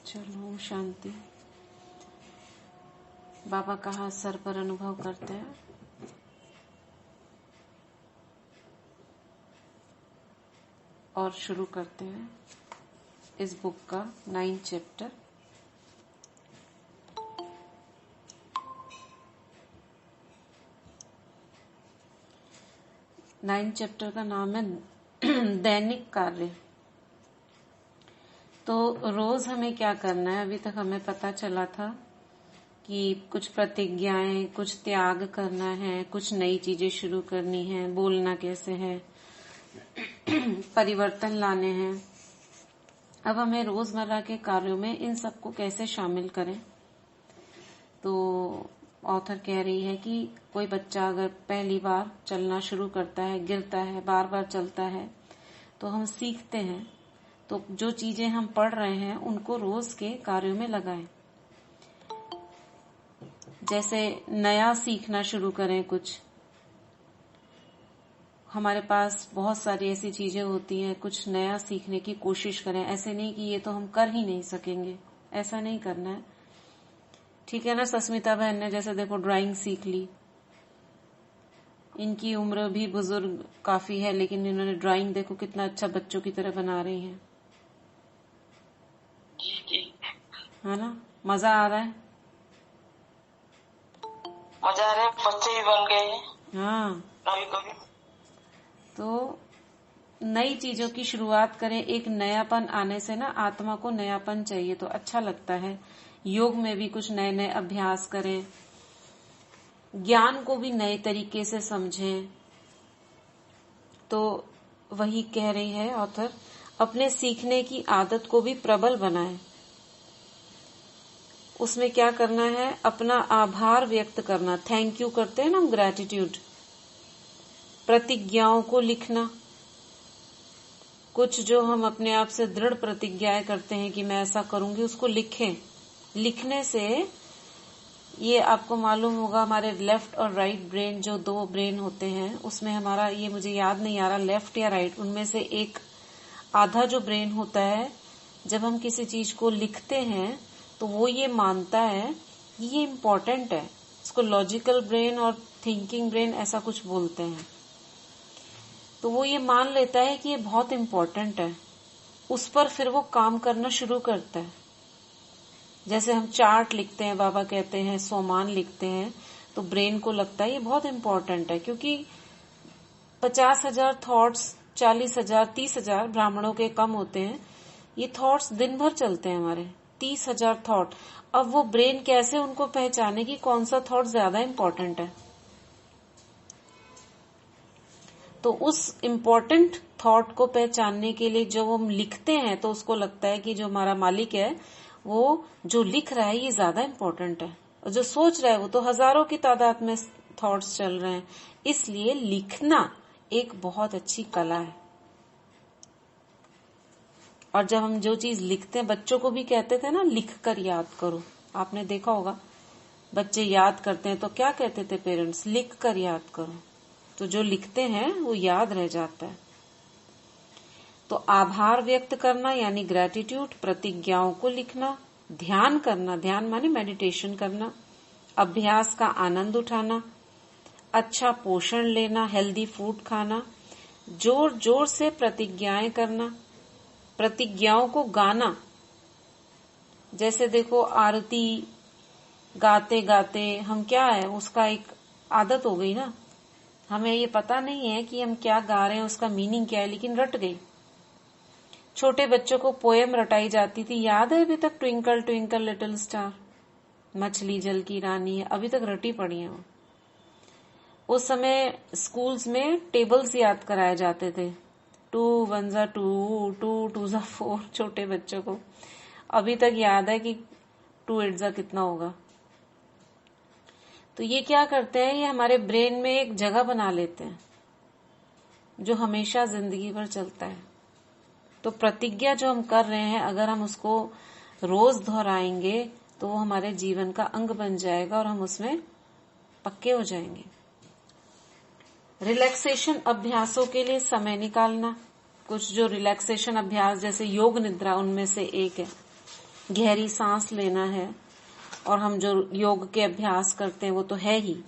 चलो शांति। बाबा का हाथ सर पर अनुभव करते हैं। और शुरू करते हैं इस बुक का 9th चैप्टर। नाइन्थ चैप्टर का नाम है दैनिक कार्य। तो रोज हमें क्या करना है? अभी तक हमें पता चला था कि कुछ प्रतिज्ञाएं, कुछ त्याग करना है, कुछ नई चीजें शुरू करनी है, बोलना कैसे है, परिवर्तन लाने हैं। अब हमें रोजमर्रा के कार्यों में इन सबको कैसे शामिल करें। तो ऑथर कह रही है कि कोई बच्चा अगर पहली बार चलना शुरू करता है, गिरता है, बार बार चलता है, तो हम सीखते हैं। तो जो चीजें हम पढ़ रहे हैं उनको रोज के कार्यों में लगाएं। जैसे नया सीखना शुरू करें। कुछ हमारे पास बहुत सारी ऐसी चीजें होती हैं, कुछ नया सीखने की कोशिश करें। ऐसे नहीं कि ये तो हम कर ही नहीं सकेंगे, ऐसा नहीं करना है। ठीक है ना। सस्मिता बहन ने जैसे देखो ड्राइंग सीख ली। इनकी उम्र भी बुजुर्ग काफी है, लेकिन इन्होंने ड्राइंग देखो कितना अच्छा बच्चों की तरह बना रही हैं। है ना। मजा आ रहा है। मजा आ रहा है। बच्चे भी बन गए हैं। हाँ। कभी कभी तो नई चीजों की शुरुआत करें। एक नयापन आने से ना आत्मा को नयापन चाहिए, तो अच्छा लगता है। योग में भी कुछ नए नए अभ्यास करें। ज्ञान को भी नए तरीके से समझें। तो वही कह रही है ऑथर, अपने सीखने की आदत को भी प्रबल बनाएं। उसमें क्या करना है? अपना आभार व्यक्त करना। थैंक यू करते हैं ना हम, ग्रेटिट्यूड। प्रतिज्ञाओं को लिखना। कुछ जो हम अपने आप से दृढ़ प्रतिज्ञाएं करते हैं कि मैं ऐसा करूंगी, उसको लिखें। लिखने से ये आपको मालूम होगा, हमारे लेफ्ट और राइट ब्रेन, जो दो ब्रेन होते हैं, उसमें हमारा, ये मुझे याद नहीं आ रहा लेफ्ट या राइट, उनमें से एक आधा जो ब्रेन होता है, जब हम किसी चीज को लिखते हैं तो वो ये मानता है कि ये इम्पोर्टेंट है। इसको लॉजिकल ब्रेन और थिंकिंग ब्रेन ऐसा कुछ बोलते हैं। तो वो ये मान लेता है कि ये बहुत इम्पोर्टेंट है। उस पर फिर वो काम करना शुरू करता है। जैसे हम चार्ट लिखते हैं, बाबा कहते हैं सोमान लिखते हैं, तो ब्रेन को लगता है ये बहुत इम्पोर्टेंट है, क्योंकि 50,000 थॉट्स, 40,000, 30,000 ब्राह्मणों के कम होते हैं। ये थॉट्स दिन भर चलते हैं हमारे, 30,000 थॉट। अब वो ब्रेन कैसे उनको पहचाने कि कौन सा थॉट ज्यादा इम्पोर्टेंट है। तो उस इम्पोर्टेंट थॉट को पहचानने के लिए जो हम लिखते हैं, तो उसको लगता है कि जो हमारा मालिक है, वो जो लिख रहा है ये ज्यादा इम्पोर्टेंट है, और जो सोच रहा है वो तो हजारों की तादाद में थॉट्स चल रहे हैं। इसलिए लिखना एक बहुत अच्छी कला है। और जब हम जो चीज लिखते हैं, बच्चों को भी कहते थे ना लिख कर याद करो। आपने देखा होगा बच्चे याद करते हैं तो क्या कहते थे पेरेंट्स? लिख कर याद करो। तो जो लिखते हैं वो याद रह जाता है। तो आभार व्यक्त करना यानी ग्रेटिट्यूड, प्रतिज्ञाओं को लिखना, ध्यान करना, ध्यान माने मेडिटेशन करना, अभ्यास का आनंद उठाना, अच्छा पोषण लेना, हेल्दी फूड खाना, जोर जोर से प्रतिज्ञाएं करना, प्रतिज्ञाओं को गाना। जैसे देखो आरती गाते गाते हम क्या है, उसका एक आदत हो गई ना। हमें ये पता नहीं है कि हम क्या गा रहे हैं, उसका मीनिंग क्या है, लेकिन रट गई। छोटे बच्चों को पोएम रटाई जाती थी, याद है अभी तक? ट्विंकल ट्विंकल लिटिल स्टार, मछली जल की रानी है, अभी तक रटी पड़ी है वो। उस समय स्कूल्स में टेबल्स याद कराए जाते थे। 2 1 2, 2 2 4, छोटे बच्चों को अभी तक याद है कि 2 8 कितना होगा। तो ये क्या करते हैं, ये हमारे ब्रेन में एक जगह बना लेते हैं जो हमेशा जिंदगी भर चलता है। तो प्रतिज्ञा जो हम कर रहे हैं, अगर हम उसको रोज दोहराएंगे तो वो हमारे जीवन का अंग बन जाएगा और हम उसमें पक्के हो जाएंगे। रिलैक्सेशन अभ्यासों के लिए समय निकालना। कुछ जो रिलैक्सेशन अभ्यास जैसे योग निद्रा, उनमें से एक है। गहरी सांस लेना है, और हम जो योग के अभ्यास करते हैं वो तो है ही।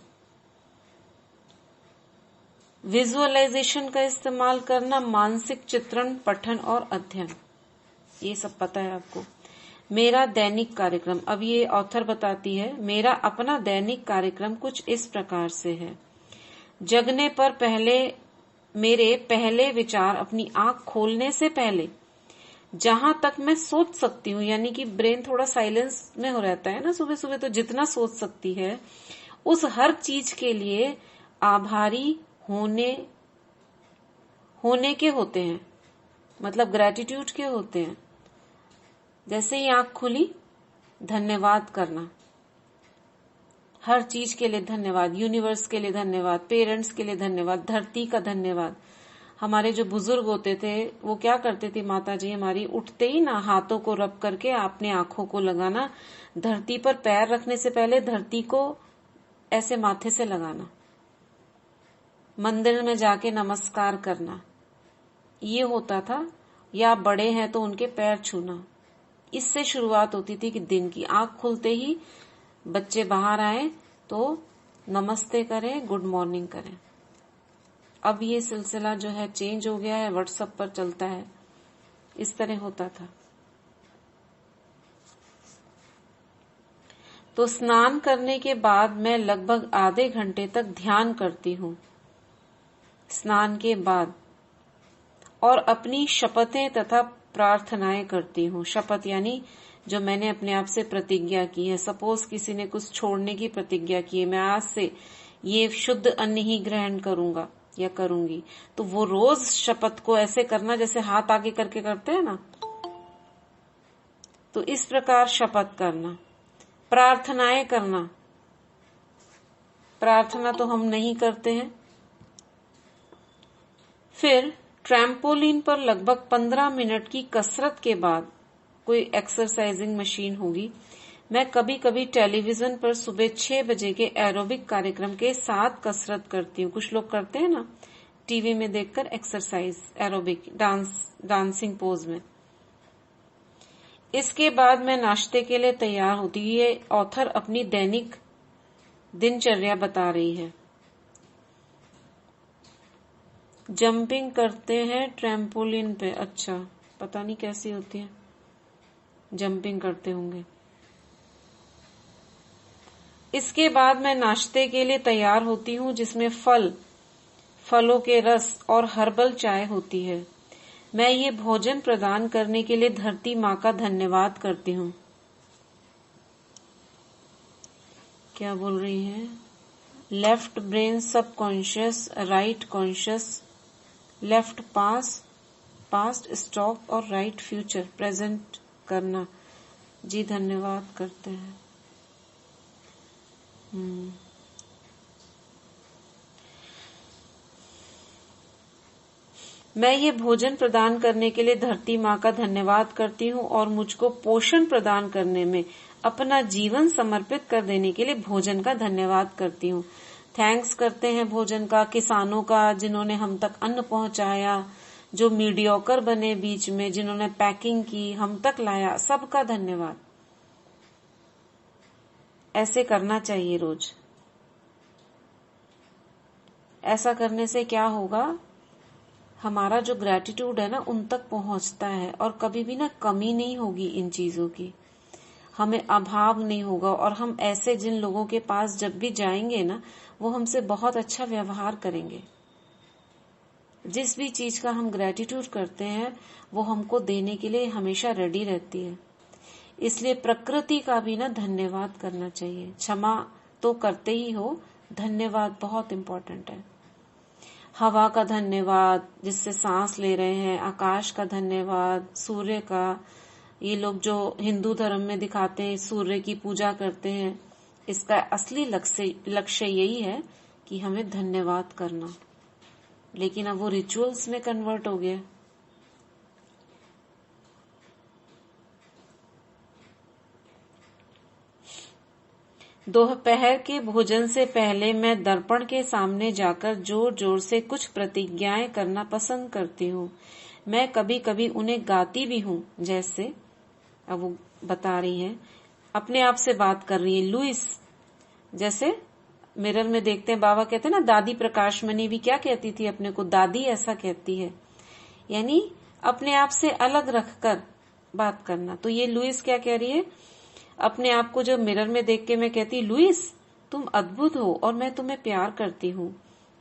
विजुअलाइजेशन का इस्तेमाल करना, मानसिक चित्रण, पठन और अध्ययन, ये सब पता है आपको। मेरा दैनिक कार्यक्रम, अब ये ऑथर बताती है, मेरा अपना दैनिक कार्यक्रम कुछ इस प्रकार से है। जगने पर मेरे पहले विचार अपनी आंख खोलने से पहले जहां तक मैं सोच सकती हूँ, यानी कि ब्रेन थोड़ा साइलेंस में हो रहता है ना सुबह सुबह, तो जितना सोच सकती है उस हर चीज के लिए आभारी होने के होते हैं, मतलब ग्रेटिट्यूड के होते हैं। जैसे ही आंख खुली, धन्यवाद करना, हर चीज के लिए धन्यवाद, यूनिवर्स के लिए धन्यवाद, पेरेंट्स के लिए धन्यवाद, धरती का धन्यवाद। हमारे जो बुजुर्ग होते थे वो क्या करते थे, माता जी हमारी, उठते ही ना हाथों को रब करके अपने आंखों को लगाना, धरती पर पैर रखने से पहले धरती को ऐसे माथे से लगाना, मंदिर में जाके नमस्कार करना, ये होता था। या बड़े हैं तो उनके पैर छूना। इससे शुरुआत होती थी कि दिन की। आंख खुलते ही बच्चे बाहर आए तो नमस्ते करें, गुड मॉर्निंग करें। अब ये सिलसिला जो है चेंज हो गया है, व्हाट्सएप पर चलता है, इस तरह होता था। तो स्नान करने के बाद मैं लगभग आधे घंटे तक ध्यान करती हूँ, स्नान के बाद, और अपनी शपथें तथा प्रार्थनाएं करती हूँ। शपथ यानी जो मैंने अपने आप से प्रतिज्ञा की है। सपोज किसी ने कुछ छोड़ने की प्रतिज्ञा की है, मैं आज से ये शुद्ध अन्न ही ग्रहण करूंगा या करूंगी, तो वो रोज शपथ को ऐसे करना जैसे हाथ आगे करके करते हैं ना, तो इस प्रकार शपथ करना। प्रार्थनाएं करना, प्रार्थना तो हम नहीं करते हैं। फिर ट्रैम्पोलिन पर लगभग 15 मिनट की कसरत के बाद, कोई एक्सरसाइजिंग मशीन होगी, मैं कभी कभी टेलीविजन पर सुबह 6 बजे के एरोबिक कार्यक्रम के साथ कसरत करती हूँ। कुछ लोग करते हैं ना टीवी में देखकर एक्सरसाइज, एरोबिक डांसिंग पोज में। इसके बाद मैं नाश्ते के लिए तैयार होती हूँ। ये ऑथर अपनी दैनिक दिनचर्या बता रही है। जंपिंग करते हैं ट्रैम्पोलिन पे, अच्छा पता नहीं कैसी होती है, जंपिंग करते होंगे। इसके बाद मैं नाश्ते के लिए तैयार होती हूँ, जिसमें फलों के रस और हर्बल चाय होती है। मैं ये भोजन प्रदान करने के लिए धरती माँ का धन्यवाद करती हूँ। क्या बोल रही है? Left brain subconscious, right conscious, left past stock और राइट फ्यूचर प्रेजेंट करना। जी धन्यवाद करते हैं। मैं ये भोजन प्रदान करने के लिए धरती माँ का धन्यवाद करती हूँ और मुझको पोषण प्रदान करने में अपना जीवन समर्पित कर देने के लिए भोजन का धन्यवाद करती हूँ। थैंक्स करते हैं भोजन का, किसानों का जिन्होंने हम तक अन्न पहुंचाया, जो मीडियोकर बने बीच में, जिन्होंने पैकिंग की, हम तक लाया, सबका धन्यवाद। ऐसे करना चाहिए रोज। ऐसा करने से क्या होगा, हमारा जो ग्रेटिट्यूड है ना उन तक पहुंचता है, और कभी भी ना कमी नहीं होगी इन चीजों की, हमें अभाव नहीं होगा। और हम ऐसे जिन लोगों के पास जब भी जाएंगे ना, वो हमसे बहुत अच्छा व्यवहार करेंगे। जिस भी चीज का हम ग्रेटिट्यूड करते हैं वो हमको देने के लिए हमेशा रेडी रहती है। इसलिए प्रकृति का भी ना धन्यवाद करना चाहिए। क्षमा तो करते ही हो, धन्यवाद बहुत इम्पोर्टेंट है। हवा का धन्यवाद जिससे सांस ले रहे हैं, आकाश का धन्यवाद, सूर्य का। ये लोग जो हिंदू धर्म में दिखाते हैं सूर्य की पूजा करते हैं, इसका असली लक्ष्य यही है कि हमें धन्यवाद करना। लेकिन अब वो रिचुअल्स में कन्वर्ट हो गया। दोपहर के भोजन से पहले मैं दर्पण के सामने जाकर जोर जोर से कुछ प्रतिज्ञाएं करना पसंद करती हूँ। मैं कभी कभी उन्हें गाती भी हूँ, जैसे अब वो बता रही है, अपने आप से बात कर रही है। लुइस, जैसे मिरर में देखते हैं, बाबा कहते हैं ना, दादी प्रकाशमणि भी क्या कहती थी अपने को, दादी ऐसा कहती है, यानी अपने आप से अलग रखकर बात करना। तो ये लुइस क्या कह रही है, अपने आप को जब मिरर में देख के मैं कहती, लुइस तुम अद्भुत हो और मैं तुम्हें प्यार करती हूँ,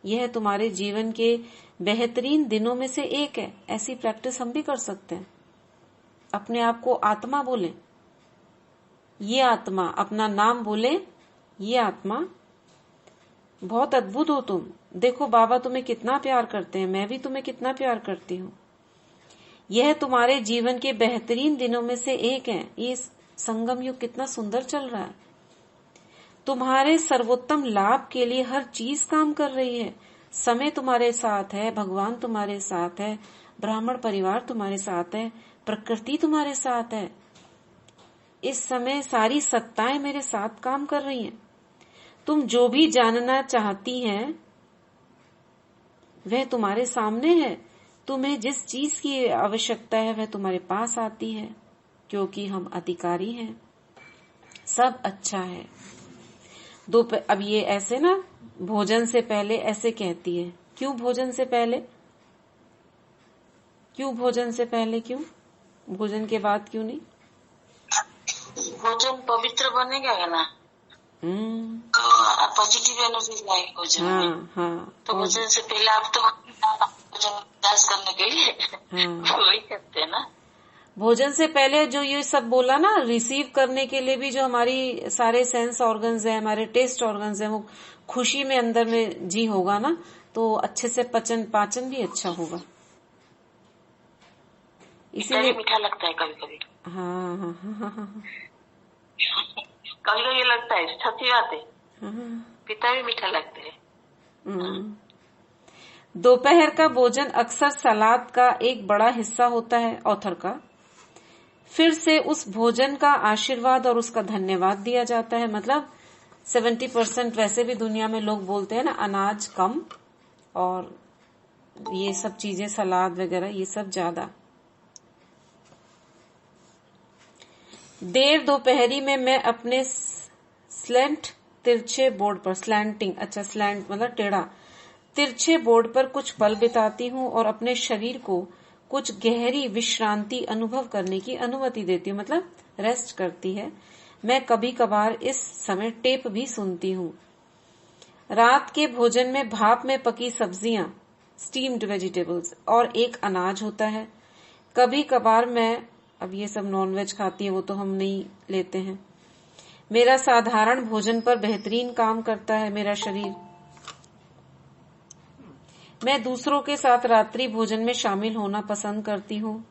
यह तुम्हारे जीवन के बेहतरीन दिनों में से एक है। ऐसी प्रैक्टिस हम भी कर सकते हैं। अपने आप को आत्मा बोले, ये आत्मा, अपना नाम बोले, ये आत्मा बहुत अद्भुत हो तुम, देखो बाबा तुम्हें कितना प्यार करते हैं, मैं भी तुम्हें कितना प्यार करती हूँ, यह तुम्हारे जीवन के बेहतरीन दिनों में से एक है। ये संगम युग कितना सुंदर चल रहा है, तुम्हारे सर्वोत्तम लाभ के लिए हर चीज काम कर रही है। समय तुम्हारे साथ है, भगवान तुम्हारे साथ है, ब्राह्मण परिवार तुम्हारे साथ है, प्रकृति तुम्हारे साथ है। इस समय सारी सत्ताएं मेरे साथ काम कर रही हैं। तुम जो भी जानना चाहती हैं वह तुम्हारे सामने है। तुम्हें जिस चीज की आवश्यकता है वह तुम्हारे पास आती है, क्योंकि हम अधिकारी हैं। सब अच्छा है। अब ये ऐसे ना भोजन से पहले ऐसे कहती है। क्यों भोजन से पहले? क्यों भोजन से पहले? क्यों भोजन के बाद क्यों नहीं? भोजन पवित्र बनेगा है ना, पॉजिटिव एनर्जी लाएगी भोजन में। हाँ। तो भोजन से पहले आप तो भोजन अभ्यास करने के लिए वही करते हैं ना। भोजन से पहले जो ये सब बोला ना, रिसीव करने के लिए भी जो हमारी सारे सेंस ऑर्गन्स है, हमारे टेस्ट ऑर्गन्स है, वो खुशी में अंदर में जी होगा ना, तो अच्छे से पाचन भी अच्छा होगा। इसीलिए मीठा लगता है कभी कभी। हाँ। कभी कभी लगता है, सच्ची बात है, पिता भी मीठा लगता है। दोपहर का भोजन अक्सर सलाद का एक बड़ा हिस्सा होता है, ऑथर का। फिर से उस भोजन का आशीर्वाद और उसका धन्यवाद दिया जाता है। मतलब 70% वैसे भी दुनिया में लोग बोलते हैं ना, अनाज कम और ये सब चीजें, सलाद वगैरह, ये सब ज्यादा। देर दोपहरी में मैं अपने स्लैंट तिरछे बोर्ड पर, स्लैंटिंग, अच्छा स्लैंट मतलब टेढ़ा, तिरछे बोर्ड पर कुछ पल बिताती हूँ और अपने शरीर को कुछ गहरी विश्रांति अनुभव करने की अनुमति देती हूँ, मतलब रेस्ट करती है। मैं कभी कभार इस समय टेप भी सुनती हूँ। रात के भोजन में भाप में पकी सब्जियां, स्टीम्ड वेजिटेबल्स, और एक अनाज होता है। कभी कभार मैं, अब ये सब नॉनवेज खाती है, वो तो हम नहीं लेते हैं। मेरा साधारण भोजन पर बेहतरीन काम करता है मेरा शरीर। मैं दूसरों के साथ रात्रि भोजन में शामिल होना पसंद करती हूँ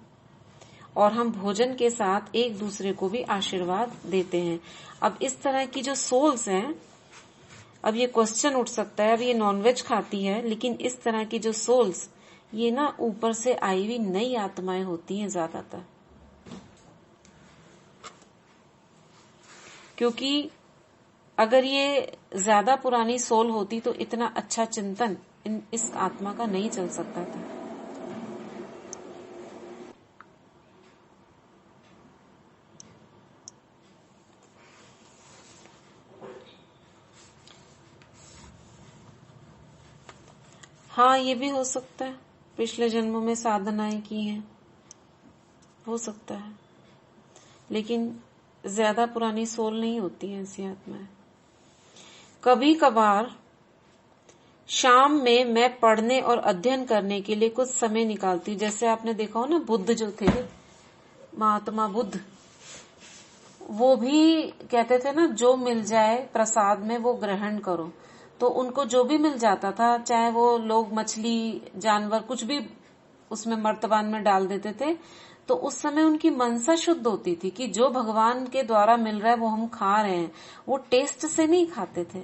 और हम भोजन के साथ एक दूसरे को भी आशीर्वाद देते हैं। अब इस तरह की जो सोल्स हैं, अब ये क्वेश्चन उठ सकता है, अब ये नॉनवेज खाती है, लेकिन इस तरह की जो सोल्स, ये ना ऊपर से आई हुई नई आत्माएं होती हैं ज्यादातर, क्योंकि अगर ये ज्यादा पुरानी सोल होती तो इतना अच्छा चिंतन इस आत्मा का नहीं चल सकता था। हाँ, ये भी हो सकता है, पिछले जन्मों में साधनाएं की हैं, हो सकता है, लेकिन ज्यादा पुरानी सोल नहीं होती है ऐसी आत्माएं। कभी कभार शाम में मैं पढ़ने और अध्ययन करने के लिए कुछ समय निकालती हूँ। जैसे आपने देखा हो ना, बुद्ध जो थे, महात्मा बुद्ध, वो भी कहते थे ना, जो मिल जाए प्रसाद में वो ग्रहण करो। तो उनको जो भी मिल जाता था, चाहे वो लोग मछली, जानवर, कुछ भी उसमें मर्तबान में डाल देते थे, तो उस समय उनकी मनसा शुद्ध होती थी कि जो भगवान के द्वारा मिल रहा है वो हम खा रहे हैं। वो टेस्ट से नहीं खाते थे।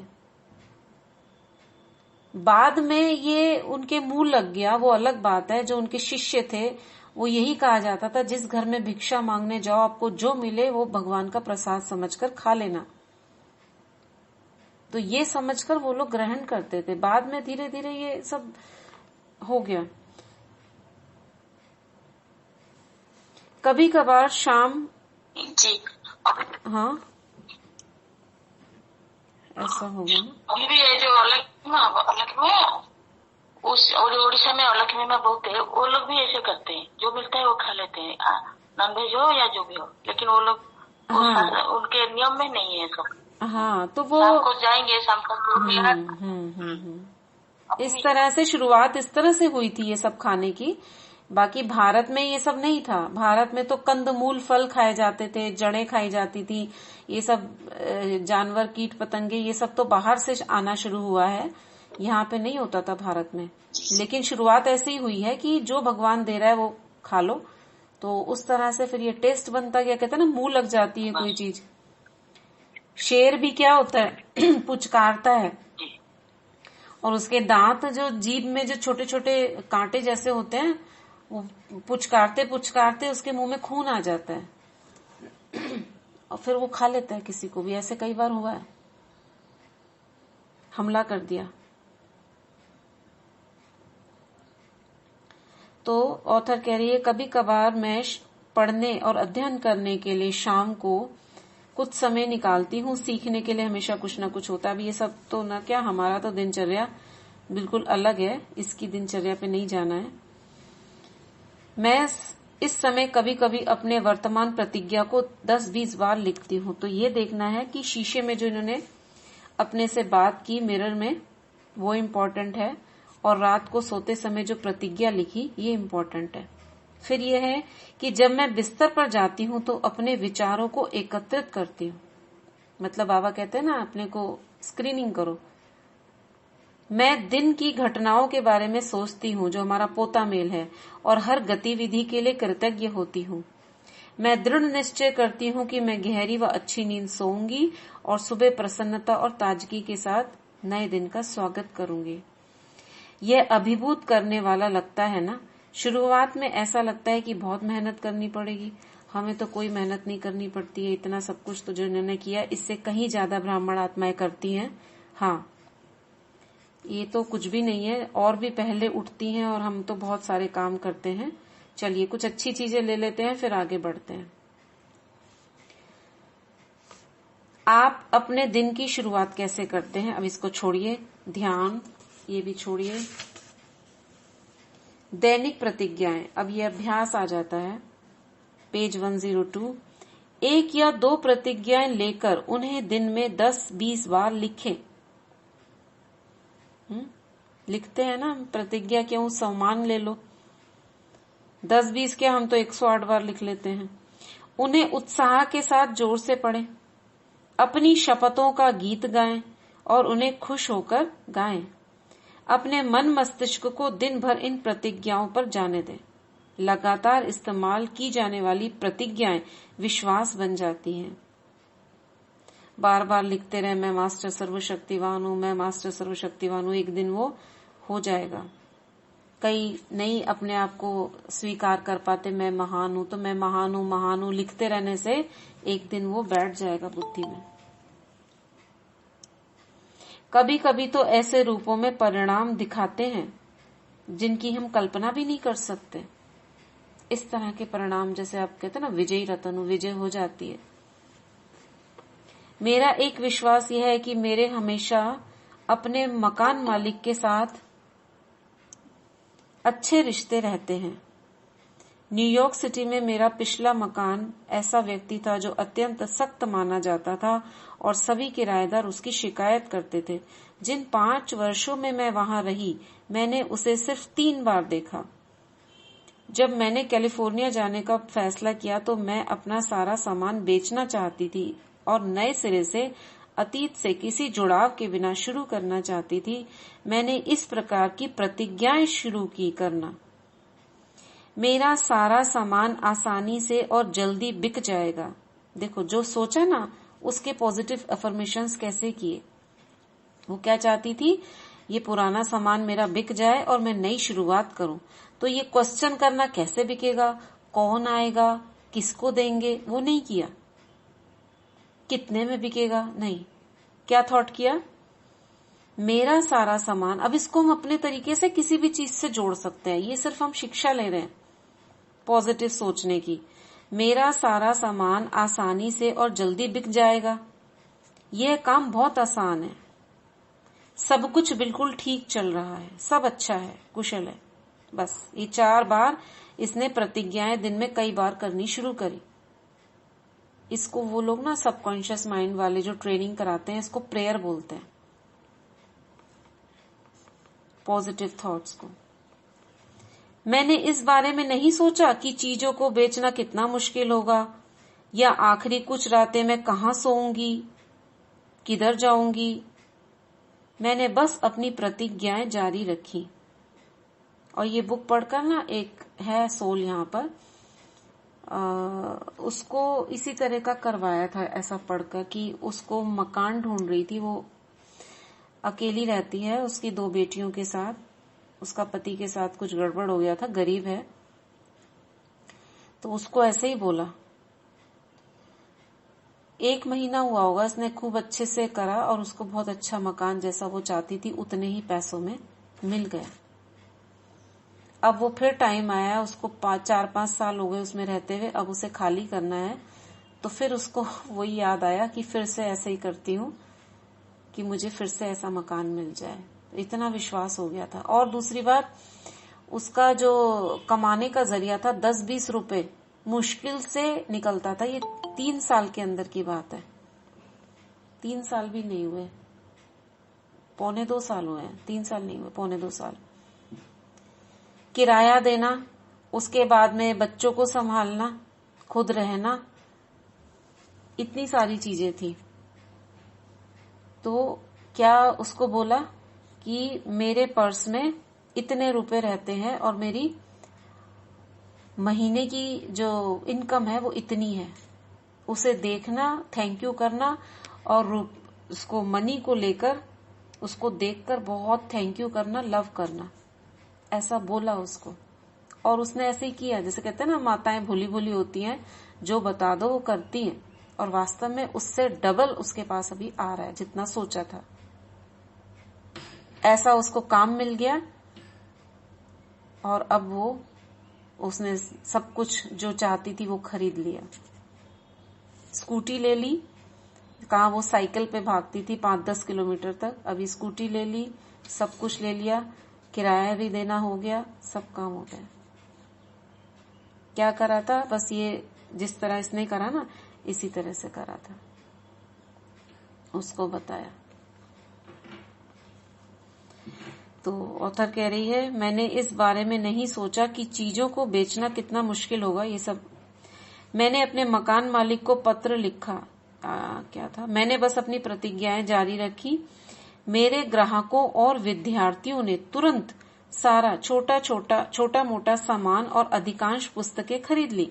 बाद में ये उनके मुंह लग गया, वो अलग बात है। जो उनके शिष्य थे, वो यही कहा जाता था, जिस घर में भिक्षा मांगने जाओ, आपको जो मिले वो भगवान का प्रसाद समझकर खा लेना। तो ये समझकर वो लोग ग्रहण करते थे। बाद में धीरे धीरे ये सब हो गया। कभी कभार शाम जी। हाँ, ऐसा होगा ना। अभी भी ये जो अलक्ष्मी है, उस उड़ीसा में अलक्ष्मी में बहुत है, वो लोग भी ऐसे करते हैं, जो मिलता है वो खा लेते हैं, नॉनवेज हो या जो भी हो, लेकिन वो लोग उनके नियम में नहीं है सब। हाँ, तो वो शाम को जाएंगे, शाम को इस तरह से शुरुआत इस तरह से हुई थी ये सब खाने की। बाकी भारत में ये सब नहीं था। भारत में तो कंदमूल फल खाए जाते थे, जड़ें खाई जाती थी, ये सब जानवर कीट पतंगे ये सब तो बाहर से आना शुरू हुआ है, यहाँ पे नहीं होता था भारत में। लेकिन शुरुआत ऐसे ही हुई है कि जो भगवान दे रहा है वो खा लो, तो उस तरह से फिर ये टेस्ट बनता गया। कहते हैं ना, मुंह लग जाती है कोई चीज। शेर भी क्या होता है पुचकारता है, और उसके दांत जो जीभ में जो छोटे छोटे कांटे जैसे होते हैं, वो पुचकारते पुचकारते उसके मुंह में खून आ जाता है और फिर वो खा लेता है किसी को भी। ऐसे कई बार हुआ है, हमला कर दिया। तो ऑथर कह रही है, कभी कभार मैं पढ़ने और अध्ययन करने के लिए शाम को कुछ समय निकालती हूँ। सीखने के लिए हमेशा कुछ ना कुछ होता है। अभी ये सब तो ना क्या, हमारा तो दिनचर्या बिल्कुल अलग है, इसकी दिनचर्या पे नहीं जाना है। मैं इस समय कभी कभी अपने वर्तमान प्रतिज्ञा को 10-20 बार लिखती हूँ। तो ये देखना है कि शीशे में जो इन्होंने अपने से बात की मिरर में, वो इम्पोर्टेंट है, और रात को सोते समय जो प्रतिज्ञा लिखी ये इम्पोर्टेंट है। फिर यह है कि जब मैं बिस्तर पर जाती हूँ तो अपने विचारों को एकत्रित करती हूँ। मतलब बाबा कहते हैं ना, अपने को स्क्रीनिंग करो। मैं दिन की घटनाओं के बारे में सोचती हूँ, जो हमारा पोता मेल है, और हर गतिविधि के लिए कृतज्ञ होती हूँ। मैं दृढ़ निश्चय करती हूँ कि मैं गहरी व अच्छी नींद सोऊंगी और सुबह प्रसन्नता और ताजगी के साथ नए दिन का स्वागत करूंगी। यह अभिभूत करने वाला लगता है ना। शुरुआत में ऐसा लगता है कि बहुत मेहनत करनी पड़ेगी, हमें तो कोई मेहनत नहीं करनी पड़ती है, इतना सब कुछ तो जो इन्होंने किया इससे कहीं ज्यादा ब्राह्मण आत्माएं करती हैं। हाँ, ये तो कुछ भी नहीं है, और भी पहले उठती हैं, और हम तो बहुत सारे काम करते हैं। चलिए कुछ अच्छी चीजें ले लेते हैं, फिर आगे बढ़ते हैं। आप अपने दिन की शुरुआत कैसे करते हैं? अब इसको छोड़िए, ध्यान ये भी छोड़िए। दैनिक प्रतिज्ञाएं, अब ये अभ्यास आ जाता है, पेज 102। 1 या 2 प्रतिज्ञाएं लेकर उन्हें दिन में 10-20 बार लिखें। लिखते हैं ना प्रतिज्ञा, क्यों सम्मान ले लो, 10-20 क्या, हम तो 108 बार लिख लेते हैं। उन्हें उत्साह के साथ जोर से पढ़ें, अपनी शपथों का गीत गाएं और उन्हें खुश होकर गाएं। अपने मन मस्तिष्क को दिन भर इन प्रतिज्ञाओं पर जाने दें। लगातार इस्तेमाल की जाने वाली प्रतिज्ञाएं विश्वास बन जाती हैं। बार बार लिखते रहे, मैं मास्टर सर्वशक्तिवान हूं, मैं मास्टर सर्वशक्तिवान हूं, एक दिन वो हो जाएगा। कई नहीं अपने आप को स्वीकार कर पाते, मैं महान हूं, तो मैं महान हूं लिखते रहने से एक दिन वो बैठ जाएगा बुद्धि में। कभी कभी तो ऐसे रूपों में परिणाम दिखाते हैं जिनकी हम कल्पना भी नहीं कर सकते। इस तरह के परिणाम, जैसे आप कहते हैं ना, विजयी रतन, विजय हो जाती है। मेरा एक विश्वास यह है कि मेरे हमेशा अपने मकान मालिक के साथ अच्छे रिश्ते रहते हैं। न्यूयॉर्क सिटी में मेरा पिछला मकान ऐसा व्यक्ति था जो अत्यंत सख्त माना जाता था और सभी किराएदार उसकी शिकायत करते थे। जिन 5 वर्षों में मैं वहां रही, मैंने उसे सिर्फ 3 बार देखा। जब मैंने कैलिफोर्निया जाने का फैसला किया तो मैं अपना सारा सामान बेचना चाहती थी और नए सिरे से अतीत से किसी जुड़ाव के बिना शुरू करना चाहती थी। मैंने इस प्रकार की प्रतिज्ञाएं शुरू की करना। मेरा सारा सामान आसानी से और जल्दी बिक जाएगा। देखो, जो सोचा ना उसके पॉजिटिव अफर्मेशंस कैसे किए। वो क्या चाहती थी, ये पुराना सामान मेरा बिक जाए और मैं नई शुरुआत करूं। तो ये क्वेश्चन करना कैसे बिकेगा, कौन आएगा, किसको देंगे, वो नहीं किया। कितने में बिकेगा, नहीं। क्या थॉट किया, मेरा सारा सामान। अब इसको हम अपने तरीके से किसी भी चीज से जोड़ सकते हैं, ये सिर्फ हम शिक्षा ले रहे हैं पॉजिटिव सोचने की। मेरा सारा सामान आसानी से और जल्दी बिक जाएगा। यह काम बहुत आसान है। सब कुछ बिल्कुल ठीक चल रहा है, सब अच्छा है, कुशल है। बस ये 4 बार इसने प्रतिज्ञाएं दिन में कई बार करनी शुरू करी। इसको वो लोग ना सबकॉन्शियस माइंड वाले जो ट्रेनिंग कराते हैं, इसको प्रेयर बोलते हैं, पॉजिटिव थॉट्स को। मैंने इस बारे में नहीं सोचा कि चीजों को बेचना कितना मुश्किल होगा, या आखिरी कुछ रातें मैं कहाँ सोऊंगी, किधर जाऊंगी। मैंने बस अपनी प्रतिज्ञाएं जारी रखी। और ये बुक पढ़कर ना, एक है सोल यहाँ पर, उसको इसी तरह का करवाया था ऐसा पढ़कर कि उसको मकान ढूंढ रही थी। वो अकेली रहती है उसकी 2 बेटियों के साथ। उसका पति के साथ कुछ गड़बड़ हो गया था, गरीब है। तो उसको ऐसे ही बोला, 1 महीना हुआ होगा, इसने खूब अच्छे से करा और उसको बहुत अच्छा मकान जैसा वो चाहती थी उतने ही पैसों में मिल गया। अब वो फिर टाइम आया, उसको 4-5 साल हो गए उसमें रहते हुए, अब उसे खाली करना है। तो फिर उसको वही याद आया कि फिर से ऐसे ही करती हूँ कि मुझे फिर से ऐसा मकान मिल जाए। इतना विश्वास हो गया था। और दूसरी बात, उसका जो कमाने का जरिया था 10-20 रुपए मुश्किल से निकलता था। ये 3 साल के अंदर की बात है, 3 साल भी नहीं हुए, 1.25 साल हुए हैं, 3 साल नहीं हुए, 1.25 साल। किराया देना, उसके बाद में बच्चों को संभालना, खुद रहना, इतनी सारी चीजें थी। तो क्या उसको बोला कि मेरे पर्स में इतने रुपए रहते हैं और मेरी महीने की जो इनकम है वो इतनी है। उसे देखना, थैंक यू करना, और उसको मनी को लेकर उसको देखकर बहुत थैंक यू करना, लव करना, ऐसा बोला उसको। और उसने ऐसे ही किया। जैसे कहते हैं ना, माताएं भोली भोली होती हैं, जो बता दो वो करती हैं। और वास्तव में उससे डबल उसके पास अभी आ रहा है जितना सोचा था। ऐसा उसको काम मिल गया और अब उसने सब कुछ जो चाहती थी वो खरीद लिया। स्कूटी ले ली, कहाँ वो साइकिल पे भागती थी 5-10 किलोमीटर तक, अभी स्कूटी ले ली, सब कुछ ले लिया, किराया भी देना हो गया, सब काम हो गया। क्या करा था? बस ये जिस तरह इसने करा ना, इसी तरह से करा था, उसको बताया। तो ऑथर कह रही है, मैंने इस बारे में नहीं सोचा कि चीजों को बेचना कितना मुश्किल होगा। ये सब मैंने अपने मकान मालिक को पत्र लिखा। क्या था? मैंने बस अपनी प्रतिज्ञाएं जारी रखी। मेरे ग्राहकों और विद्यार्थियों ने तुरंत सारा छोटा मोटा सामान और अधिकांश पुस्तकें खरीद ली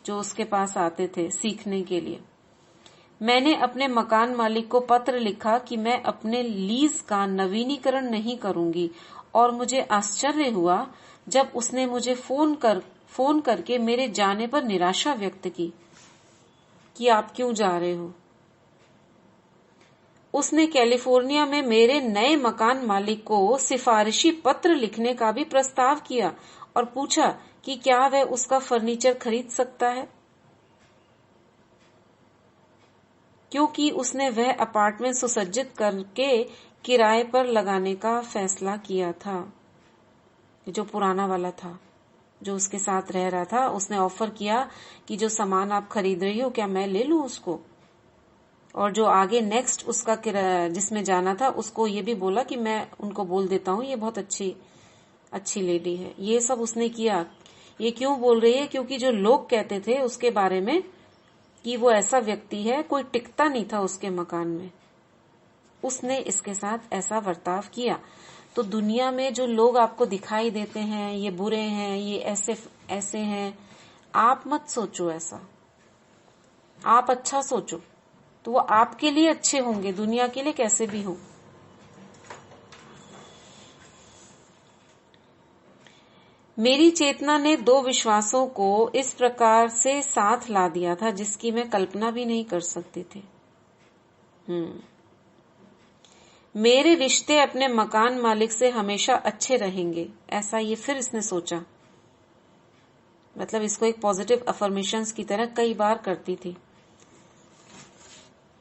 जो उसके पास आते थे सीखने के लिए। मैंने अपने मकान मालिक को पत्र लिखा कि मैं अपने लीज का नवीनीकरण नहीं करूंगी, और मुझे आश्चर्य हुआ जब उसने मुझे फोन करके मेरे जाने पर निराशा व्यक्त की कि आप क्यों जा रहे हो। उसने कैलिफोर्निया में मेरे नए मकान मालिक को सिफारिशी पत्र लिखने का भी प्रस्ताव किया और पूछा कि क्या वह उसका फर्नीचर खरीद सकता है, क्योंकि उसने वह अपार्टमेंट सुसज्जित करके किराए पर लगाने का फैसला किया था। जो पुराना वाला था, जो उसके साथ रह रहा था, उसने ऑफर किया कि जो सामान आप खरीद रही हो क्या मैं ले लूं उसको। और जो आगे नेक्स्ट उसका जिसमें जाना था, उसको ये भी बोला कि मैं उनको बोल देता हूँ, ये बहुत अच्छी लेडी है। ये सब उसने किया। ये क्यों बोल रही है? क्योंकि जो लोग कहते थे उसके बारे में कि वो ऐसा व्यक्ति है, कोई टिकता नहीं था उसके मकान में, उसने इसके साथ ऐसा बर्ताव किया। तो दुनिया में जो लोग आपको दिखाई देते हैं, ये बुरे हैं, ये ऐसे हैं, आप मत सोचो ऐसा। आप अच्छा सोचो तो वो आपके लिए अच्छे होंगे, दुनिया के लिए कैसे भी हो। मेरी चेतना ने 2 विश्वासों को इस प्रकार से साथ ला दिया था जिसकी मैं कल्पना भी नहीं कर सकती थी। मेरे रिश्ते अपने मकान मालिक से हमेशा अच्छे रहेंगे, ऐसा ये फिर इसने सोचा। मतलब इसको एक पॉजिटिव अफर्मेशंस की तरह कई बार करती थी।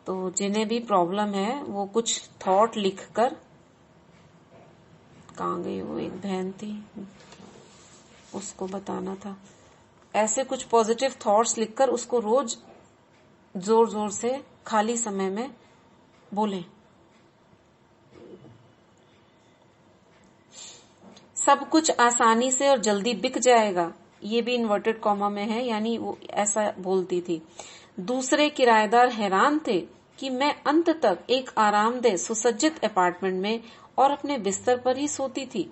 तो जिन्हें भी प्रॉब्लम है वो कुछ थॉट लिखकर, कहाँ गई वो एक बहन थी उसको बताना था, ऐसे कुछ पॉजिटिव थॉट्स लिखकर उसको रोज जोर जोर से खाली समय में बोलें। सब कुछ आसानी से और जल्दी बिक जाएगा, ये भी इन्वर्टेड कॉमा में है, यानी वो ऐसा बोलती थी। दूसरे किराएदार हैरान थे कि मैं अंत तक एक आरामदेह सुसज्जित अपार्टमेंट में और अपने बिस्तर पर ही सोती थी।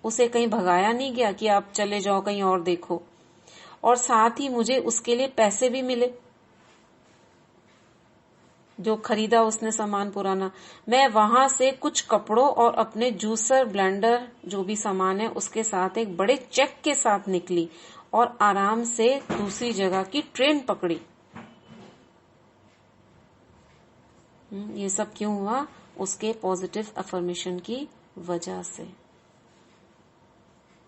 उसे कहीं भगाया नहीं गया कि आप चले जाओ कहीं और देखो, और साथ ही मुझे उसके लिए पैसे भी मिले जो खरीदा उसने सामान पुराना। मैं वहां से कुछ कपड़ों और अपने जूसर, ब्लेंडर, जो भी सामान है उसके साथ एक बड़े चेक के साथ निकली और आराम से दूसरी जगह की ट्रेन पकड़ी। ये सब क्यों हुआ? उसके पॉजिटिव अफर्मेशन की वजह से।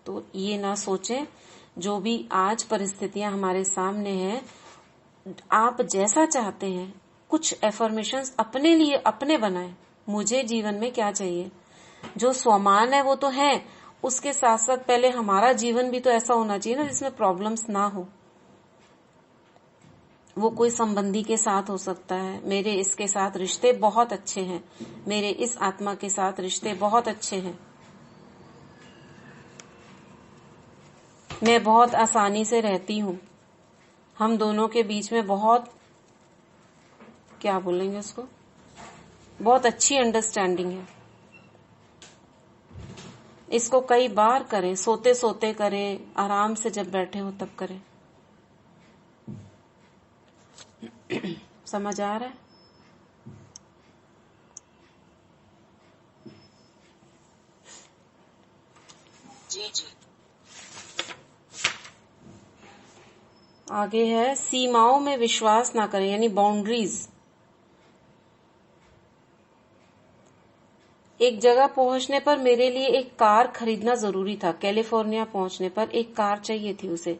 तो ये ना सोचें, जो भी आज परिस्थितियां हमारे सामने हैं, आप जैसा चाहते हैं कुछ एफर्मेशंस अपने लिए अपने बनाएं। मुझे जीवन में क्या चाहिए, जो स्वमान है वो तो है, उसके साथ साथ पहले हमारा जीवन भी तो ऐसा होना चाहिए ना जिसमें प्रॉब्लम्स ना हो। वो कोई संबंधी के साथ हो सकता है, मेरे इसके साथ रिश्ते बहुत अच्छे हैं, मेरे इस आत्मा के साथ रिश्ते बहुत अच्छे हैं, मैं बहुत आसानी से रहती हूँ, हम दोनों के बीच में बहुत, क्या बोलेंगे उसको, बहुत अच्छी अंडरस्टैंडिंग है। इसको कई बार करें, सोते सोते करें, आराम से जब बैठे हो तब करें। समझ आ रहा है? जी जी। आगे है, सीमाओं में विश्वास ना करें, यानी बाउंड्रीज। एक जगह पहुंचने पर मेरे लिए एक कार खरीदना जरूरी था। कैलिफोर्निया पहुंचने पर एक कार चाहिए थी उसे।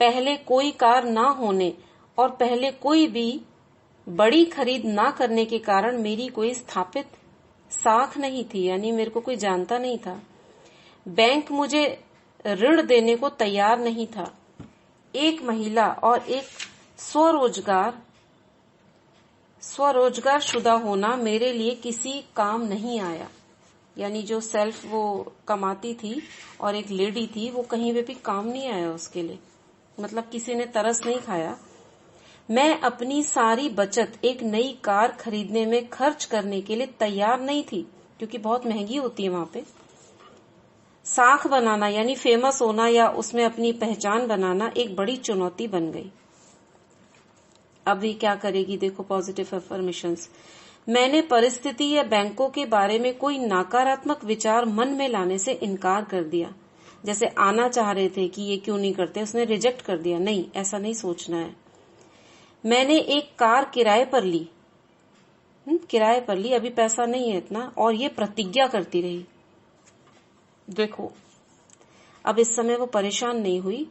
पहले कोई कार ना होने और पहले कोई भी बड़ी खरीद ना करने के कारण मेरी कोई स्थापित साख नहीं थी, यानी मेरे को कोई जानता नहीं था। बैंक मुझे ऋण देने को तैयार नहीं था। एक महिला और एक स्वरोजगार शुदा होना मेरे लिए किसी काम नहीं आया, यानी जो सेल्फ वो कमाती थी और एक लेडी थी, वो कहीं पे भी काम नहीं आया उसके लिए, मतलब किसी ने तरस नहीं खाया। मैं अपनी सारी बचत एक नई कार खरीदने में खर्च करने के लिए तैयार नहीं थी, क्योंकि बहुत महंगी होती है वहां पे। साख बनाना यानी फेमस होना या उसमें अपनी पहचान बनाना एक बड़ी चुनौती बन गई। अभी क्या करेगी, देखो पॉजिटिव अफर्मेशंस। मैंने परिस्थिति या बैंकों के बारे में कोई नकारात्मक विचार मन में लाने से इनकार कर दिया। जैसे आना चाह रहे थे कि ये क्यों नहीं करते, उसने रिजेक्ट कर दिया, नहीं ऐसा नहीं सोचना है। मैंने एक कार किराए पर ली, अभी पैसा नहीं है इतना, और ये प्रतिज्ञा करती रही। देखो अब इस समय वो परेशान नहीं हुई,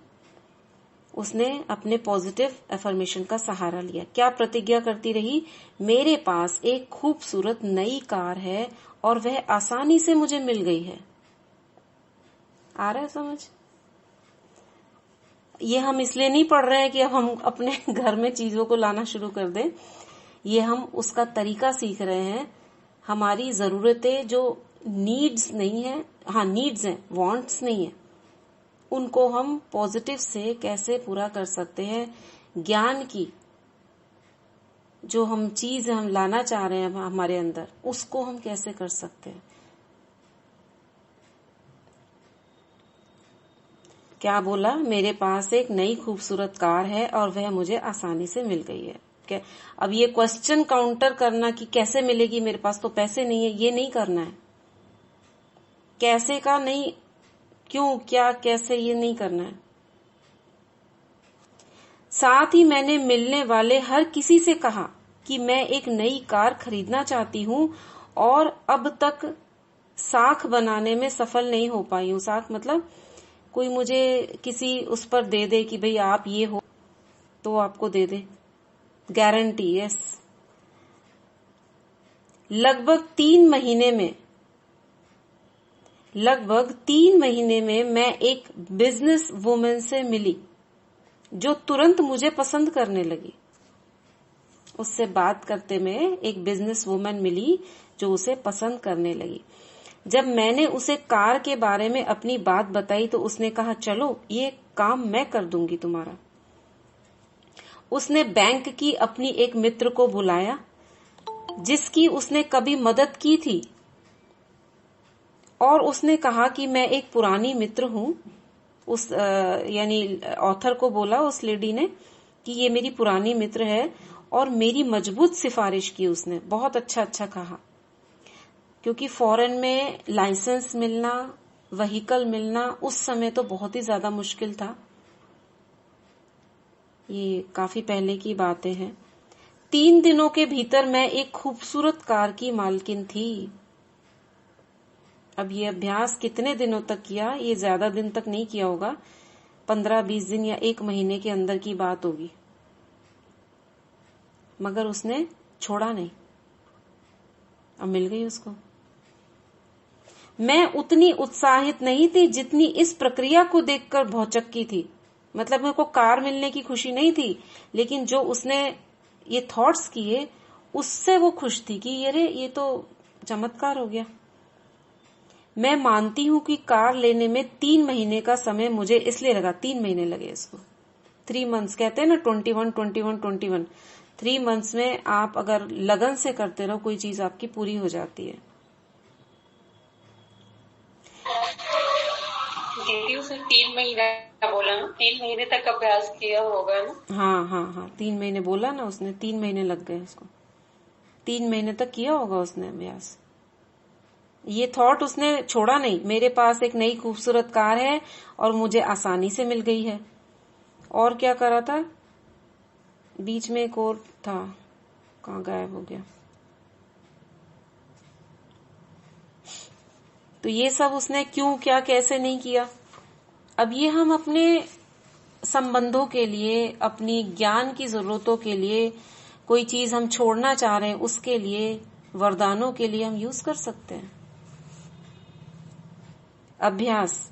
उसने अपने पॉजिटिव अफर्मेशन का सहारा लिया। क्या प्रतिज्ञा करती रही? मेरे पास एक खूबसूरत नई कार है और वह आसानी से मुझे मिल गई है। आ रहा है समझ? ये हम इसलिए नहीं पढ़ रहे हैं कि अब हम अपने घर में चीजों को लाना शुरू कर दें, ये हम उसका तरीका सीख रहे हैं। हमारी जरूरतें जो नीड्स नहीं है, हाँ नीड्स हैं, वांट्स नहीं है, उनको हम पॉजिटिव से कैसे पूरा कर सकते हैं। ज्ञान की जो हम चीज हम लाना चाह रहे हैं हमारे अंदर, उसको हम कैसे कर सकते हैं। क्या बोला? मेरे पास एक नई खूबसूरत कार है और वह मुझे आसानी से मिल गई है। क्या अब ये क्वेश्चन काउंटर करना कि कैसे मिलेगी, मेरे पास तो पैसे नहीं है, ये नहीं करना है। कैसे का नहीं, क्यों, क्या, कैसे, ये नहीं करना है। साथ ही मैंने मिलने वाले हर किसी से कहा कि मैं एक नई कार खरीदना चाहती हूँ और अब तक साख बनाने में सफल नहीं हो पाई हूँ। साख मतलब कोई मुझे किसी उस पर दे दे कि भाई आप ये हो, तो आपको दे दे गारंटी। यस, लगभग 3 महीने में मैं एक बिजनेस वुमन से मिली जो तुरंत मुझे पसंद करने लगी। उससे बात करते में एक बिजनेस वुमन मिली जो उसे पसंद करने लगी। जब मैंने उसे कार के बारे में अपनी बात बताई तो उसने कहा चलो ये काम मैं कर दूंगी तुम्हारा। उसने बैंक की अपनी एक मित्र को बुलाया जिसकी उसने कभी मदद की थी और उसने कहा कि मैं एक पुरानी मित्र हूं। उस यानी ऑथर को बोला उस लेडी ने कि ये मेरी पुरानी मित्र है और मेरी मजबूत सिफारिश की उसने। बहुत अच्छा कहा, क्योंकि फॉरेन में लाइसेंस मिलना, व्हीकल मिलना उस समय तो बहुत ही ज्यादा मुश्किल था। ये काफी पहले की बातें हैं। 3 दिनों के भीतर मैं एक खूबसूरत कार की मालकिन थी। अब ये अभ्यास कितने दिनों तक किया, ये ज्यादा दिन तक नहीं किया होगा, 15-20 दिन या 1 महीने के अंदर की बात होगी, मगर उसने छोड़ा नहीं। अब मिल गई उसको। मैं उतनी उत्साहित नहीं थी जितनी इस प्रक्रिया को देखकर भौचक्की थी। मतलब मेरे को कार मिलने की खुशी नहीं थी, लेकिन जो उसने ये थॉट्स किए उससे वो खुश थी कि अरे ये तो चमत्कार हो गया। मैं मानती हूं कि कार लेने में 3 महीने का समय मुझे इसलिए लगा, 3 महीने लगे इसको। 3 मंथ्स कहते हैं ना, 21। 3 मंथ्स में आप अगर लगन से करते रहो कोई चीज आपकी पूरी हो जाती है। दीदी उसे 3 महीना बोला ना, 3 महीने तक अभ्यास किया होगा ना। हाँ 3 महीने बोला ना उसने, 3 महीने लग गए उसको। 3 महीने तक किया होगा उसने अभ्यास। ये थॉट उसने छोड़ा नहीं। मेरे पास एक नई खूबसूरत कार है और मुझे आसानी से मिल गई है। और क्या करा था बीच में, एक और था, कहाँ गायब हो गया। तो ये सब उसने क्यों, क्या, कैसे नहीं किया। अब ये हम अपने संबंधों के लिए, अपनी ज्ञान की जरूरतों के लिए, कोई चीज हम छोड़ना चाह रहे हैं उसके लिए, वरदानों के लिए हम यूज कर सकते हैं। अभ्यास,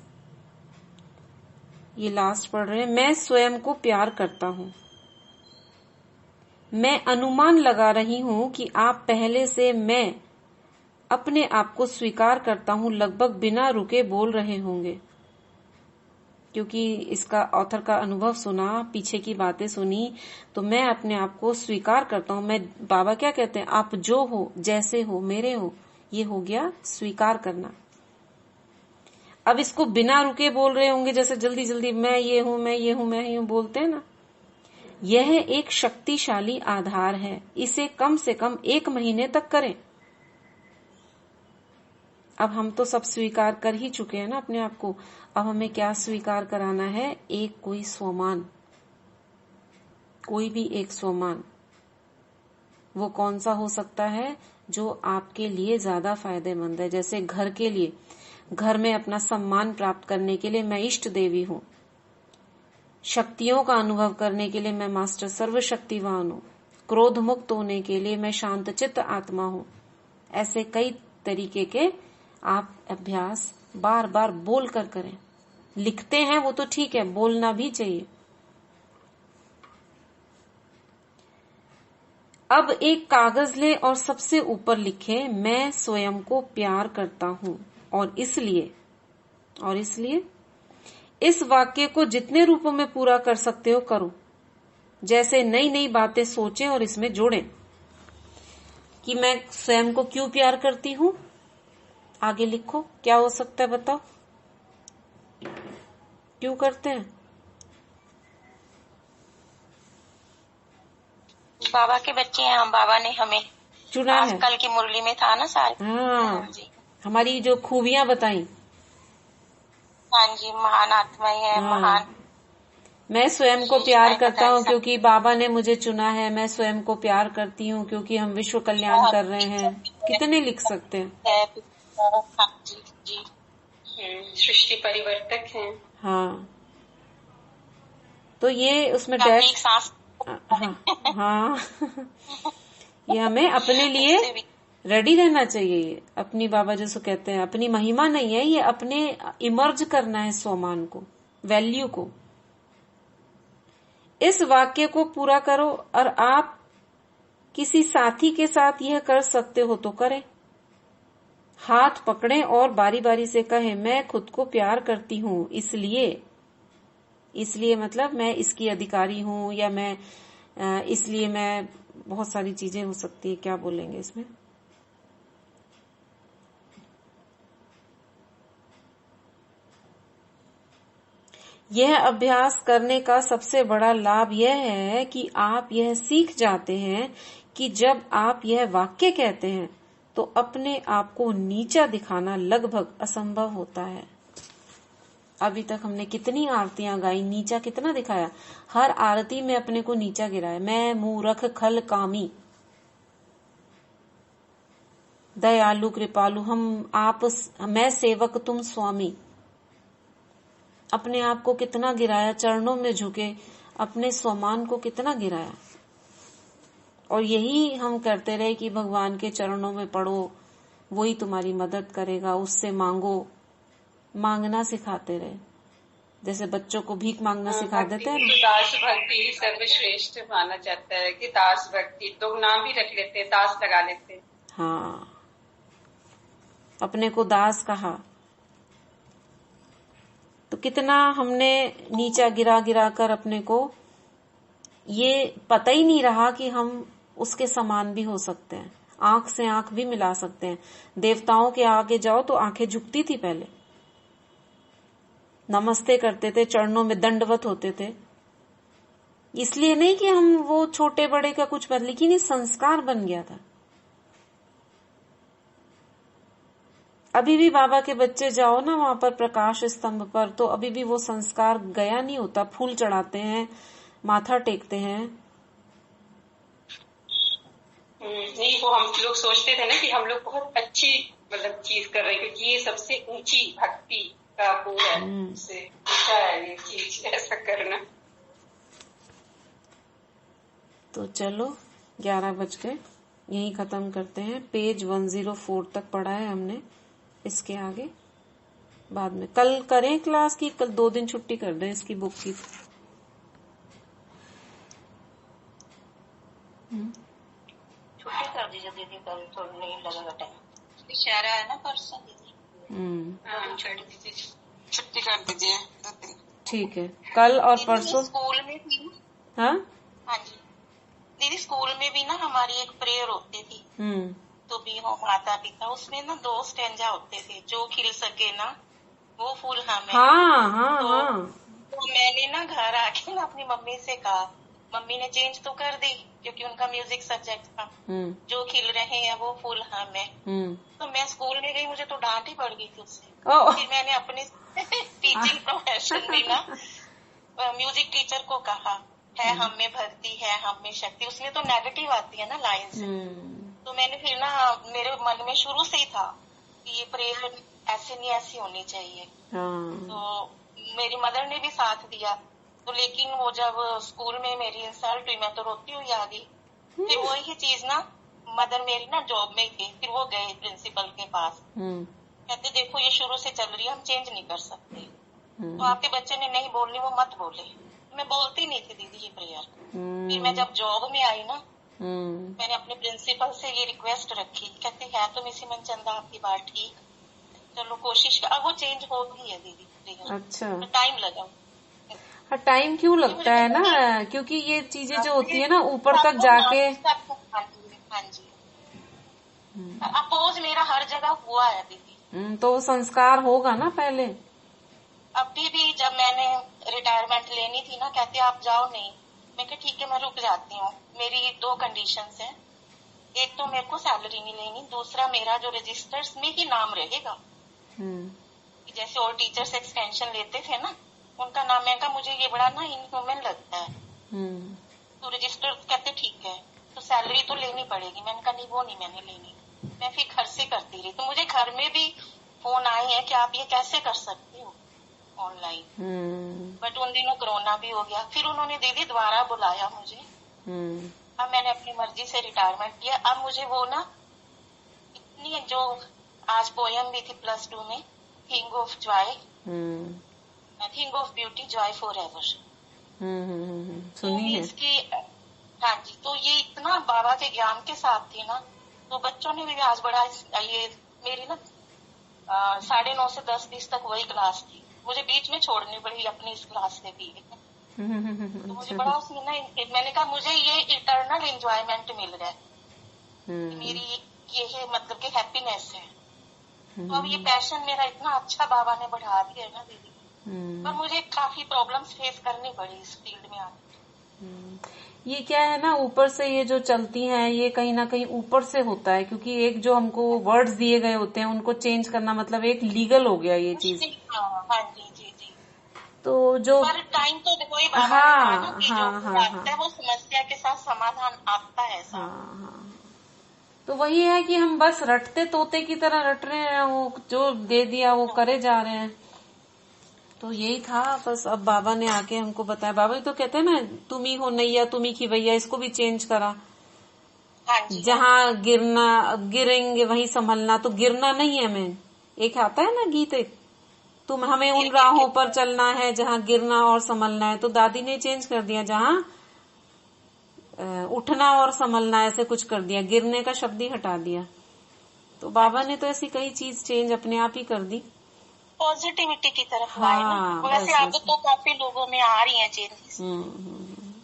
ये लास्ट पढ़ रहे हैं। मैं स्वयं को प्यार करता हूं। मैं अनुमान लगा रही हूं कि आप पहले से मैं अपने आप को स्वीकार करता हूं लगभग बिना रुके बोल रहे होंगे, क्योंकि इसका ऑथर का अनुभव सुना, पीछे की बातें सुनी, तो मैं अपने आप को स्वीकार करता हूं। मैं, बाबा क्या कहते हैं, आप जो हो, जैसे हो, मेरे हो, ये हो गया स्वीकार करना। अब इसको बिना रुके बोल रहे होंगे, जैसे जल्दी जल्दी मैं ये हूं, मैं ये हूं, मैं ये हूं बोलते हैं ना। यह एक शक्तिशाली आधार है। इसे कम से कम 1 महीने तक करें। अब हम तो सब स्वीकार कर ही चुके हैं ना अपने आप को। अब हमें क्या स्वीकार कराना है, एक कोई स्वमान, कोई भी एक स्वमान। वो कौन सा हो सकता है, जो आपके लिए ज्यादा फायदेमंद है। जैसे घर के लिए, घर में अपना सम्मान प्राप्त करने के लिए मैं इष्ट देवी हूं। शक्तियों का अनुभव करने के लिए मैं मास्टर सर्वशक्तिवान हूं। क्रोध मुक्त होने के लिए मैं शांत चित्त आत्मा हूं। ऐसे कई तरीके के आप अभ्यास बार बार बोल कर करें। लिखते हैं वो तो ठीक है, बोलना भी चाहिए। अब एक कागज लें और सबसे ऊपर लिखें, मैं स्वयं को प्यार करता हूं और इसलिए इस वाक्य को जितने रूपों में पूरा कर सकते हो करो। जैसे नई नई बातें सोचें और इसमें जोड़ें कि मैं स्वयं को क्यों प्यार करती हूं। आगे लिखो, क्या हो सकता है बताओ, क्यों करते हैं। बाबा के बच्चे हैं हम, बाबा ने हमें चुना है। आजकल की मुरली में था ना सारे। हाँ जी, हमारी जो खूबियां बताई। हाँ जी, महान आत्मा ही है, महान। मैं स्वयं को प्यार करता हूँ क्योंकि बाबा ने मुझे चुना है। मैं स्वयं को प्यार करती हूँ क्योंकि हम विश्व कल्याण कर रहे हैं। कितने लिख सकते हैं। जी जी, सृष्टि परिवर्तक हैं। हाँ, तो ये उसमें डैश, सांस। हाँ हाँ ये हमें अपने लिए रेडी रहना चाहिए। अपनी बाबा जैसे कहते हैं, अपनी महिमा नहीं है ये, अपने इमर्ज करना है स्वमान को, वैल्यू को। इस वाक्य को पूरा करो, और आप किसी साथी के साथ यह कर सकते हो तो करें। हाथ पकड़ें और बारी बारी से कहें, मैं खुद को प्यार करती हूँ इसलिए मतलब मैं इसकी अधिकारी हूँ, या मैं इसलिए मैं, बहुत सारी चीजें हो सकती है, क्या बोलेंगे इसमें। यह अभ्यास करने का सबसे बड़ा लाभ यह है कि आप यह सीख जाते हैं कि जब आप यह वाक्य कहते हैं तो अपने आप को नीचा दिखाना लगभग असंभव होता है। अभी तक हमने कितनी आरतियां गाई, नीचा कितना दिखाया, हर आरती में अपने को नीचा गिराया। मैं मूर्ख खल कामी, दयालु कृपालु, मैं सेवक तुम स्वामी। अपने आप को कितना गिराया, चरणों में झुके, अपने स्वमान को कितना गिराया। और यही हम करते रहे कि भगवान के चरणों में पड़ो, वही तुम्हारी मदद करेगा, उससे मांगो, मांगना सिखाते रहे। जैसे बच्चों को भीख मांगना सिखा देते हैं। दास भक्ति ही सर्वश्रेष्ठ माना जाता है कि दास भक्ति, तो नाम भी रख लेते, दास लगा लेते। हाँ, अपने को दास कहा तो कितना हमने नीचा गिरा गिरा कर अपने को, ये पता ही नहीं रहा कि हम उसके समान भी हो सकते हैं, आंख से आंख भी मिला सकते हैं। देवताओं के आगे जाओ तो आंखें झुकती थी, पहले नमस्ते करते थे, चरणों में दंडवत होते थे। इसलिए नहीं कि हम वो छोटे बड़े का कुछ बदल, लेकिन ये संस्कार बन गया था। अभी भी बाबा के बच्चे जाओ ना वहां पर प्रकाश स्तंभ पर, तो अभी भी वो संस्कार गया नहीं होता। फूल चढ़ाते हैं, माथा टेकते हैं। नहीं, वो हम लोग सोचते थे ना कि हम लोग बहुत अच्छी मतलब चीज कर रहे हैं, क्योंकि ये सबसे ऊंची भक्ति का वो है, उससे ऊंचा है ये चीज, ऐसा करना। तो चलो 11 बज गए, यही खत्म करते हैं। पेज 104 तक पढ़ा है हमने, इसके आगे बाद में कल करें क्लास की। कल 2 दिन छुट्टी कर दें इसकी बुक की। छुट्टी कर दीजिए दीदी, कल तो नहीं लगेगा टाइम। दशहरा है ना परसों दीदी, छुट्टी कर दीजिए 2 दिन। ठीक है, कल और परसों स्कूल में भी। हाँ जी दीदी, स्कूल में भी ना हमारी एक प्रेयर होती थी, तो भी हो माता पिता, उसमें ना 2 स्टैंजा होते थे, जो खिल सके ना वो फूल हमें। हाँ हाँ तो, हाँ। तो मैंने ना घर आके ना अपनी मम्मी से कहा, मम्मी ने चेंज तो कर दी क्योंकि उनका म्यूजिक सब्जेक्ट था, जो खिल रहे हैं वो फूल हमें। तो मैं स्कूल में गई, मुझे तो डांट ही पड़ गई थी उससे। फिर मैंने अपने टीचिंग प्रोफेशन में ना म्यूजिक टीचर को कहा, है हम में भक्ति, है हम में शक्ति, उसमें तो नेगेटिव आती है ना लाइन से। तो मैंने फिर ना, मेरे मन में शुरू से ही था कि ये प्रेयर ऐसे नहीं ऐसी होनी चाहिए। तो मेरी मदर ने भी साथ दिया। तो लेकिन वो जब स्कूल में मेरी इंसल्ट हुई, मैं तो रोती हुई आ गई। फिर वही चीज ना, मदर मेरी ना जॉब में थी, फिर वो गए प्रिंसिपल के पास, कहते देखो ये शुरू से चल रही है, हम चेंज नहीं कर सकते, तो आपके बच्चे ने नहीं बोलनी वो मत बोले। मैं बोलती नहीं थी दीदी ये प्रेयर। फिर मैं जब जॉब में आई ना, मैंने अपने प्रिंसिपल से ये रिक्वेस्ट रखी, कहते है तो मिसी मनचंदा आपकी बात ठीक, चलो कोशिश कर। अब वो चेंज हो गई है दीदी प्रेयर। अच्छा, तो टाइम लगा। टाइम क्यों लगता है ना, क्योंकि ये चीजें जो होती है ना ऊपर तक जाके। हाँ जी, अपोज मेरा हर जगह हुआ है दीदी। तो संस्कार होगा ना पहले। अभी भी जब मैंने रिटायरमेंट लेनी थी ना, कहते आप जाओ नहीं, मैं कहा ठीक है मैं रुक जाती हूँ। मेरी 2 कंडीशंस हैं, एक तो मेरे को सैलरी नहीं लेनी, दूसरा मेरा जो रजिस्टर्स में ही नाम रहेगा। जैसे और टीचर्स एक्सटेंशन लेते थे ना, उनका नाम, मैं कहा मुझे ये बड़ा ना इनह्यूमन लगता है। तो रजिस्टर कहते ठीक है, तो सैलरी तो लेनी पड़ेगी। मैंने कहा नहीं वो नहीं मैंने लेनी। मैं फिर घर से करती रही। तो मुझे घर में भी फोन आए हैं कि आप ये कैसे कर सकती हो, ऑनलाइन। बट उन दिनों कोरोना भी हो गया। फिर उन्होंने दीदी दोबारा बुलाया मुझे। अब मैंने अपनी मर्जी से रिटायरमेंट किया। अब मुझे वो ना इतनी, जो आज पोयम भी थी +2 में, thing of Joy, thing of beauty, Joy for ever, सुनी है इसकी। हाँ जी, तो ये इतना बाबा के ज्ञान के साथ थी ना, तो बच्चों ने भी आज बड़ा, ये मेरी ना 9:30 से 10:20 तक वही क्लास थी। मुझे बीच में छोड़नी पड़ी अपनी इस क्लास से भी। तो मुझे बड़ा उसमें ना, मैंने कहा मुझे ये इटर्नल एंजॉयमेंट मिल रहा है, मेरी ये है मतलब कि हैप्पीनेस है। तो अब ये पैशन मेरा इतना अच्छा बाबा ने बढ़ा दिया है ना दीदी। पर मुझे काफी प्रॉब्लम्स फेस करनी पड़ी इस फील्ड में आने। ये क्या है ना, ऊपर से ये जो चलती हैं, ये कहीं ना कहीं ऊपर से होता है, क्योंकि एक जो हमको वर्ड्स दिए गए होते हैं उनको चेंज करना मतलब एक लीगल हो गया ये चीज। हाँ जी जी जी। तो जो पर टाइम तो देखो ही बाबा ने कहा ना कि जो आता है वो समस्या के साथ समाधान आता है। तो वही है कि हम बस रटते तोते की तरह रट रहे हैं, वो जो दे दिया वो करे जा रहे हैं। तो यही था बस। अब बाबा ने आके हमको बताया, बाबा तो कहते हैं ना, तुम ही हो नैया तुम ही खिवैया, इसको भी चेंज करा। जहाँ गिरना, गिरेंगे वहीं संभलना, तो गिरना नहीं है हमें। एक आता है ना गीत, तुम हमें उन राहों पर चलना है जहाँ गिरना और संभलना है। तो दादी ने चेंज कर दिया, जहाँ उठना और संभलना, ऐसे कुछ कर दिया, गिरने का शब्द ही हटा दिया। तो बाबा ने तो ऐसी कई चीज चेंज अपने आप ही कर दी, पॉजिटिविटी की तरफ। हाँ, वैसे अब तो काफी लोगों में आ रही हैं चेंजेस,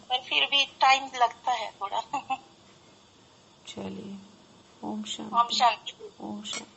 पर फिर भी टाइम लगता है थोड़ा। चलिए, ओम शांति। ओम शांति। ओम शांति।